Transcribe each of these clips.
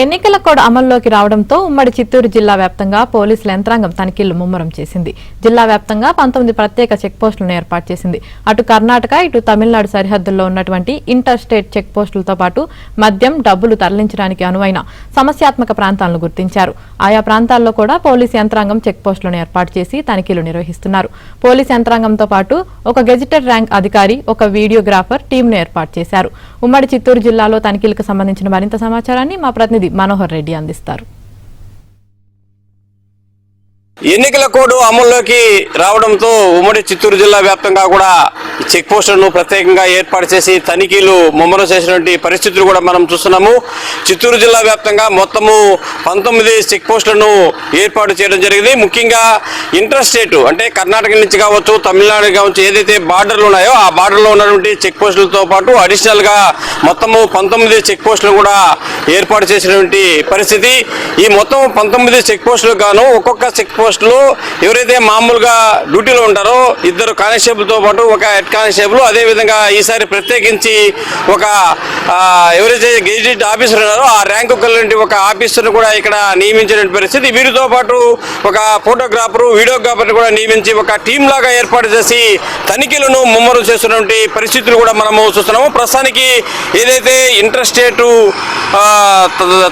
ఎన్నికల కోడ్ అమల్లోకి రావడంతో ఉమ్మడి చిత్తూరు జిల్లా వ్యాప్తంగా పోలీసుల యంత్రాంగం తనిఖీలు ముమ్మరం చేసింది. జిల్లా వ్యాప్తంగా 19 ప్రత్యేక చెక్ పోస్టులను ఏర్పాటు చేసింది. అటు కర్ణాటక ఇటు తమిళనాడు సరిహద్దుల్లో ఉన్నటువంటి ఇంటర్ స్టేట్ చెక్ పోస్టులతో పాటు మద్యం డబ్బులు తరలించడానికి అనువైన సమస్యాత్మక ప్రాంతాలను గుర్తించారు. ఆయా ప్రాంతాల్లో కూడా పోలీసు యంత్రాంగం చెక్ పోస్టులను ఏర్పాటు చేసి తనిఖీలు నిర్వహిస్తున్నారు. పోలీసు యంత్రాంగంతో పాటు ఒక గెజిటెడ్ ర్యాంక్ అధికారి, ఒక వీడియోగ్రాఫర్ టీంను ఏర్పాటు చేశారు. ఉమ్మడి చిత్తూరు జిల్లాలో తనిఖీలకు సంబంధించిన మరింత సమాచారాన్ని మా ప్రతినిధి మనోహర్ రెడ్డి అందిస్తారు. ఎన్నికల కోడ్ అమల్లోకి రావడంతో ఉమ్మడి చిత్తూరు జిల్లా వ్యాప్తంగా కూడా చెక్ పోస్టులను ప్రత్యేకంగా ఏర్పాటు చేసి తనిఖీలు ముమ్మరం చేసినటువంటి పరిస్థితులు కూడా మనం చూస్తున్నాము. చిత్తూరు జిల్లా వ్యాప్తంగా మొత్తము 19 చెక్ పోస్టులను ఏర్పాటు చేయడం జరిగింది. ముఖ్యంగా ఇంటర్ స్టేట్ అంటే కర్ణాటక నుంచి కావచ్చు, తమిళనాడు కావచ్చు, ఏదైతే బార్డర్లు ఉన్నాయో ఆ బార్డర్లో ఉన్నటువంటి చెక్ పోస్టులతో పాటు అడిషనల్ గా మొత్తము 19 చెక్ పోస్టులు కూడా ఏర్పాటు చేసినటువంటి పరిస్థితి. ఈ మొత్తం 19 చెక్ పోస్టులకు గాను ఒక్కొక్క చెక్ పోస్టులు ఎవరైతే మామూలుగా డ్యూటీలో ఉంటారో 2 కానిస్టేబుల్ తో పాటు ఒక హెడ్ కానిస్టేబుల్, అదేవిధంగా ఈసారి ప్రత్యేకించి ఒక ఎవరైతే గెజిటెడ్ ఆఫీసర్ ఉన్నారో ఆ ర్యాంకు కలిగిన ఒక ఆఫీసర్ను కూడా ఇక్కడ నియమించిన పరిస్థితి. వీరితో పాటు ఒక ఫోటోగ్రాఫర్, వీడియోగ్రాఫర్ కూడా నియమించి ఒక టీం లాగా ఏర్పాటు చేసి తనిఖీలను ముమ్మరం చేస్తున్నటువంటి పరిస్థితులు కూడా మనము చూస్తున్నాము. ప్రస్తుతానికి ఏదైతే ఇంటర్ స్టేట్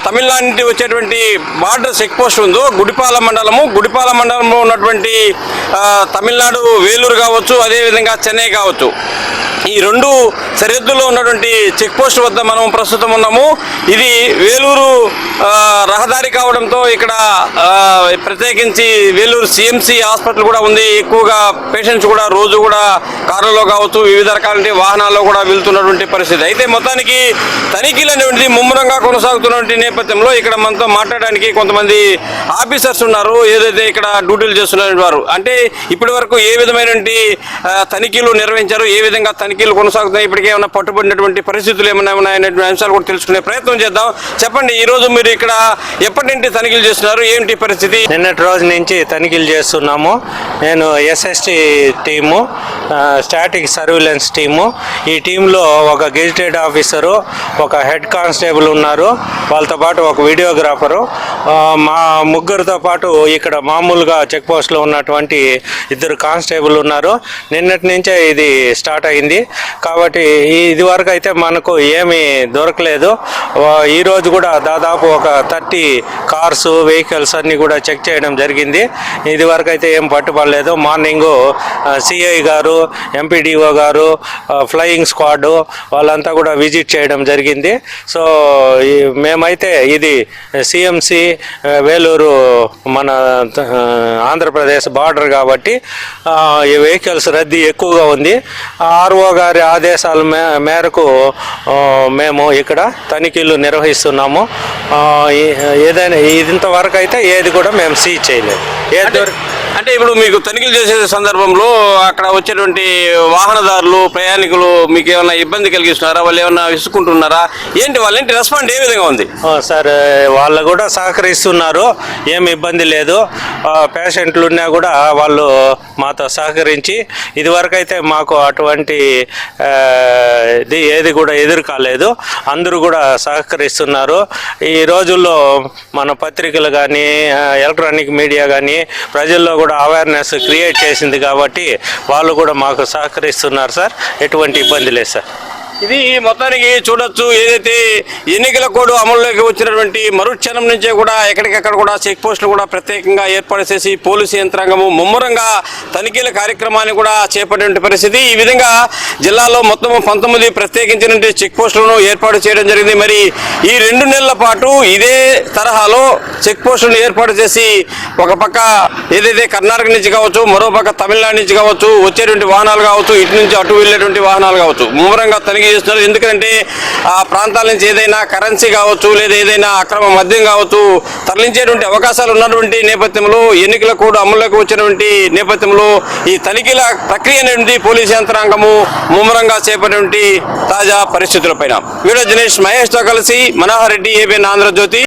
తమిళనాడు నుండి వచ్చేటువంటి బార్డర్ చెక్ పోస్ట్ ఉందో గుడిపాల మండలంలో ఉన్నటువంటి తమిళనాడు వేలూరు కావచ్చు, అదేవిధంగా చెన్నై కావచ్చు, ఈ 2 సరిహద్దుల్లో ఉన్నటువంటి చెక్ పోస్ట్ వద్ద మనం ప్రస్తుతం ఉన్నాము. ఇది వేలూరు రహదారి కావడంతో ఇక్కడ ప్రత్యేకించి వేలూరు సిఎంసి హాస్పిటల్ కూడా ఉంది. ఎక్కువగా పేషెంట్స్ కూడా రోజు కూడా కార్లలో కావచ్చు, వివిధ రకాల వాహనాల్లో కూడా వెళ్తున్నటువంటి పరిస్థితి. అయితే మొత్తానికి తనిఖీలు అనేటువంటి ముమ్మరంగా కొనసాగుతున్నటువంటి నేపథ్యంలో ఇక్కడ మనతో మాట్లాడడానికి కొంతమంది ఆఫీసర్స్ ఉన్నారు. ఏదైతే ఇక్కడ డ్యూటీలు చేస్తున్న వారు, అంటే ఇప్పటి వరకు ఏ విధమైనటువంటి తనిఖీలు నిర్వహించారు, ఏ విధంగా తనిఖీలు కొనసాగుతున్నాయి, ఇప్పటికే ఏమైనా పట్టుబడినటువంటి పరిస్థితులు ఏమైనా ఉన్నాయనే అంశాలు కూడా తెలుసుకునే ప్రయత్నం చేద్దాం. చెప్పండి, ఈ రోజు మీరు ఇక్కడ ఎప్పటి నుండి తనిఖీలు చేస్తున్నారు, ఏంటి పరిస్థితి? నిన్నటి రోజు నుంచి తనిఖీలు చేస్తున్నాము. నేను SST team, static surveillance team. ఈ టీంలో ఒక గెజిటెడ్ ఆఫీసరు, ఒక హెడ్ కానిస్టేబుల్ ఉన్నారు. వాళ్ళతో పాటు ఒక వీడియోగ్రాఫరు, మా ముగ్గురితో పాటు ఇక్కడ మామూలుగా చెక్ పోస్ట్లో ఉన్నటువంటి 2 కానిస్టేబుల్ ఉన్నారు. నిన్నటి నుంచే ఇది స్టార్ట్ అయింది కాబట్టి ఇది వరకు అయితే మనకు ఏమీ దొరకలేదు. ఈరోజు కూడా దాదాపు ఒక 30 కార్స్, వెహికల్స్ అన్నీ కూడా చెక్ చేయడం జరిగింది. ఇది వరకు అయితే ఏం పట్టుబడలేదు. మార్నింగు సిఐ గారు, ఎంపీడీఓ గారు, ఫ్లయింగ్ స్క్వాడ్ వాళ్ళంతా కూడా విజిట్ చేయడం జరిగింది. సో మేమైతే ఇది సిఎంసి వేలూరు మన ఆంధ్రప్రదేశ్ బార్డర్ కాబట్టి ఈ వెహికల్స్ రద్దీ ఎక్కువగా ఉంది. ఆర్ఓ గారి ఆదేశాల మేరకు మేము ఇక్కడ తనిఖీలు నిర్వహిస్తున్నాము. ఏదైనా ఇంతవరకు అయితే ఏది కూడా మేము సీజ్ చేయలేదు. అంటే ఇప్పుడు మీకు తనిఖీలు చేసే సందర్భంలో అక్కడ వచ్చేటువంటి వాహనదారులు, ప్రయాణికులు మీకు ఏమైనా ఇబ్బంది కలిగిస్తున్నారా, వాళ్ళు ఏమైనా విసుకుంటున్నారా, ఏంటి వాళ్ళ రెస్పాండ్ ఏ విధంగా ఉంది? సార్, వాళ్ళు కూడా సహకరిస్తున్నారు, ఏమి ఇబ్బంది లేదు. పేషెంట్లు ఉన్నా కూడా వాళ్ళు మాతో సహకరించి ఇదివరకు అయితే మాకు అటువంటి ఏది కూడా ఎదురు కాలేదు. అందరూ కూడా సహకరిస్తున్నారు. ఈ రోజుల్లో మన పత్రికలు కానీ, ఎలక్ట్రానిక్ మీడియా కానీ ప్రజల్లో కూడా అవేర్నెస్ క్రియేట్ చేసింది కాబట్టి వాళ్ళు కూడా మాకు సహకరిస్తున్నారు సార్. ఎటువంటి ఇబ్బంది లేదు సార్. ఇది మొత్తానికి చూడొచ్చు, ఏదైతే ఎన్నికల కోడ్ అమల్లోకి వచ్చినటువంటి మరుక్షణం నుంచే కూడా ఎక్కడికక్కడ కూడా చెక్ పోస్టులు కూడా ప్రత్యేకంగా ఏర్పాటు చేసి పోలీసు యంత్రాంగము ముమ్మరంగా తనిఖీల కార్యక్రమాన్ని కూడా చేపట్టిన పరిస్థితి. ఈ విధంగా జిల్లాలో మొత్తం 19 ప్రత్యేకించిన చెక్ పోస్టులను ఏర్పాటు చేయడం జరిగింది. మరి ఈ 2 నెలల పాటు ఇదే తరహాలో చెక్ పోస్టులను ఏర్పాటు చేసి ఒక పక్క ఏదైతే కర్ణాటక నుంచి కావచ్చు, మరో పక్క తమిళనాడు నుంచి కావచ్చు వచ్చేటువంటి వాహనాలు కావచ్చు, ఇటు నుంచి అటు వెళ్ళేటువంటి వాహనాలు కావచ్చు ముమ్మరంగా తనిఖీ చేస్తున్నారు. ఎందుకంటే ఆ ప్రాంతాల నుంచి ఏదైనా కరెన్సీ కావచ్చు, లేదా ఏదైనా అక్రమ మద్యం కావచ్చు తరలించేటువంటి అవకాశాలు ఉన్నటువంటి నేపథ్యంలో, ఎన్నికల కోడ్ అమల్లోకి వచ్చినటువంటి నేపథ్యంలో ఈ తనిఖీల ప్రక్రియ అనేది పోలీసు యంత్రాంగము ముమ్మరంగా చేపట్టినటువంటి తాజా పరిస్థితులపైన వీడియో జర్నలిస్ట్ మహేష్ తో కలిసి మనోహర్ రెడ్డి, ఏబిఎన్ ఆంధ్రజ్యోతి.